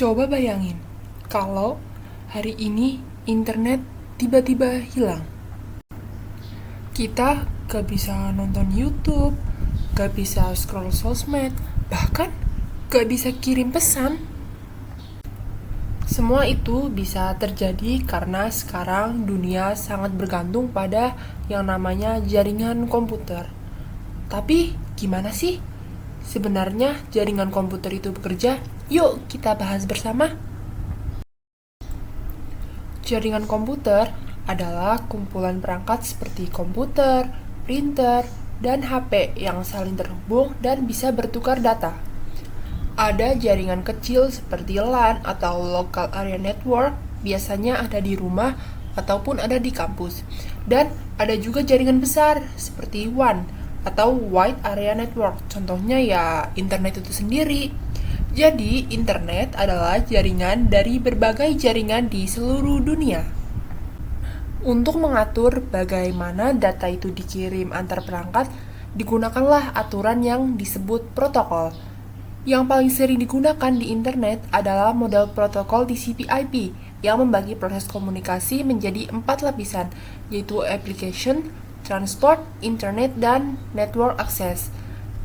Coba bayangin, kalau hari ini internet tiba-tiba hilang. Kita gak bisa nonton YouTube, gak bisa scroll sosmed, bahkan gak bisa kirim pesan. Semua itu bisa terjadi karena sekarang dunia sangat bergantung pada yang namanya jaringan komputer. Tapi gimana sih sebenarnya jaringan komputer itu bekerja? Yuk kita bahas bersama. Jaringan komputer adalah kumpulan perangkat seperti komputer, printer, dan HP yang saling terhubung dan bisa bertukar data. Ada jaringan kecil seperti LAN atau Local Area Network, biasanya ada di rumah ataupun ada di kampus. Dan ada juga jaringan besar seperti WAN atau Wide Area Network, contohnya ya internet itu sendiri. Jadi, internet adalah jaringan dari berbagai jaringan di seluruh dunia. Untuk mengatur bagaimana data itu dikirim antar perangkat, digunakanlah aturan yang disebut protokol. Yang paling sering digunakan di internet adalah model protokol TCP/IP yang membagi proses komunikasi menjadi 4 lapisan, yaitu application, transport, internet, dan network access.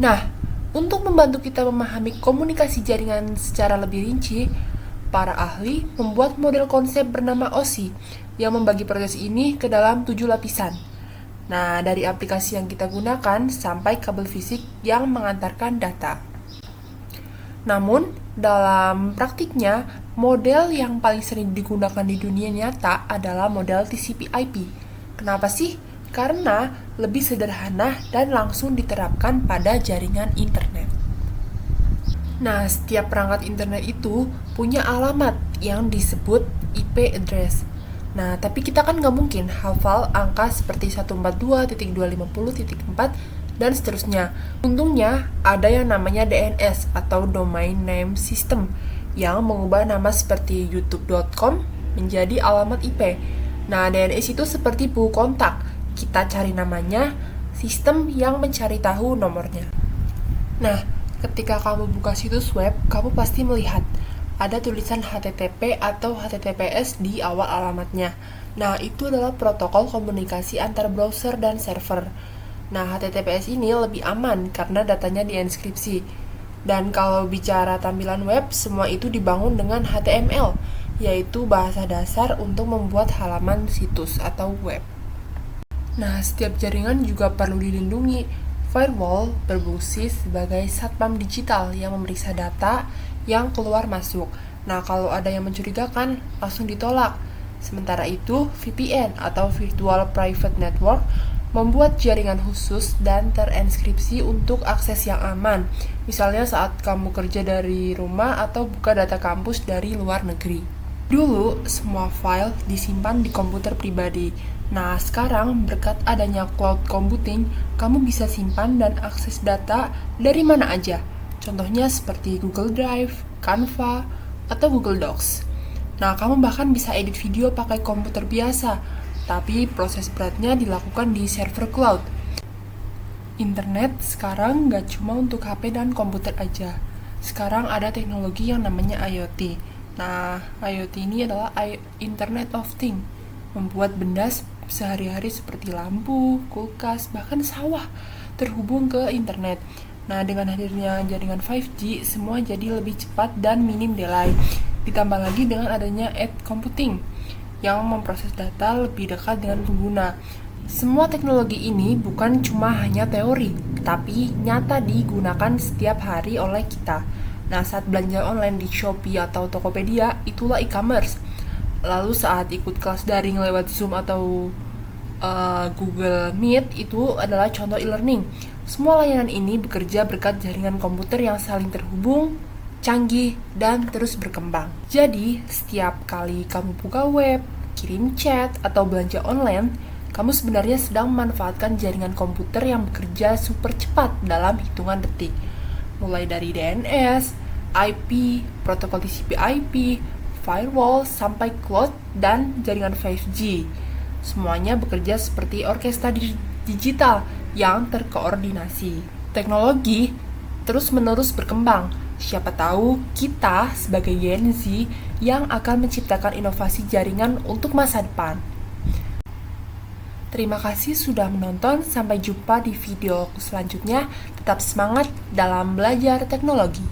Nah, untuk membantu kita memahami komunikasi jaringan secara lebih rinci, para ahli membuat model konsep bernama OSI yang membagi proses ini ke dalam 7 lapisan. Nah, dari aplikasi yang kita gunakan sampai kabel fisik yang mengantarkan data. Namun, dalam praktiknya, model yang paling sering digunakan di dunia nyata adalah model TCP/IP. Kenapa sih? Karena lebih sederhana dan langsung diterapkan pada jaringan internet. Nah, setiap perangkat internet itu punya alamat yang disebut IP address. Nah, tapi kita kan nggak mungkin hafal angka seperti 142.250.4 dan seterusnya. Untungnya, ada yang namanya DNS atau Domain Name System yang mengubah nama seperti youtube.com menjadi alamat IP. Nah, DNS itu seperti buku kontak. Kita cari namanya, sistem yang mencari tahu nomornya. Nah, ketika kamu buka situs web, kamu pasti melihat ada tulisan HTTP atau HTTPS di awal alamatnya. Nah, itu adalah protokol komunikasi antar browser dan server. Nah, HTTPS ini lebih aman karena datanya dienkripsi. Dan kalau bicara tampilan web, semua itu dibangun dengan HTML, yaitu bahasa dasar untuk membuat halaman situs atau web. Nah, setiap jaringan juga perlu dilindungi. Firewall berfungsi sebagai satpam digital yang memeriksa data yang keluar masuk. Nah, kalau ada yang mencurigakan, langsung ditolak. Sementara itu, VPN atau Virtual Private Network membuat jaringan khusus dan terenkripsi untuk akses yang aman. Misalnya saat kamu kerja dari rumah atau buka data kampus dari luar negeri. Dulu, semua file disimpan di komputer pribadi. Nah, sekarang berkat adanya cloud computing, kamu bisa simpan dan akses data dari mana aja. Contohnya seperti Google Drive, Canva, atau Google Docs. Nah, kamu bahkan bisa edit video pakai komputer biasa, tapi proses beratnya dilakukan di server cloud. Internet sekarang nggak cuma untuk HP dan komputer aja. Sekarang ada teknologi yang namanya IoT. Nah, IoT ini adalah Internet of Things, membuat benda sehari-hari seperti lampu, kulkas, bahkan sawah terhubung ke internet. Nah, dengan hadirnya jaringan 5G, semua jadi lebih cepat dan minim delay. Ditambah lagi dengan adanya edge computing yang memproses data lebih dekat dengan pengguna. Semua teknologi ini bukan cuma hanya teori, tapi nyata digunakan setiap hari oleh kita. Nah, saat belanja online di Shopee atau Tokopedia, itulah e-commerce. Lalu saat ikut kelas daring lewat Zoom atau Google Meet, itu adalah contoh e-learning. Semua layanan ini bekerja berkat jaringan komputer yang saling terhubung, canggih, dan terus berkembang. Jadi, setiap kali kamu buka web, kirim chat, atau belanja online, kamu sebenarnya sedang memanfaatkan jaringan komputer yang bekerja super cepat dalam hitungan detik. Mulai dari DNS, IP, protokol TCP/IP, firewall, sampai cloud, dan jaringan 5G. Semuanya bekerja seperti orkestra digital yang terkoordinasi. Teknologi terus-menerus berkembang, Siapa tahu kita sebagai Gen Z yang akan menciptakan inovasi jaringan untuk masa depan. Terima kasih sudah menonton, sampai jumpa di video selanjutnya. Tetap semangat dalam belajar teknologi.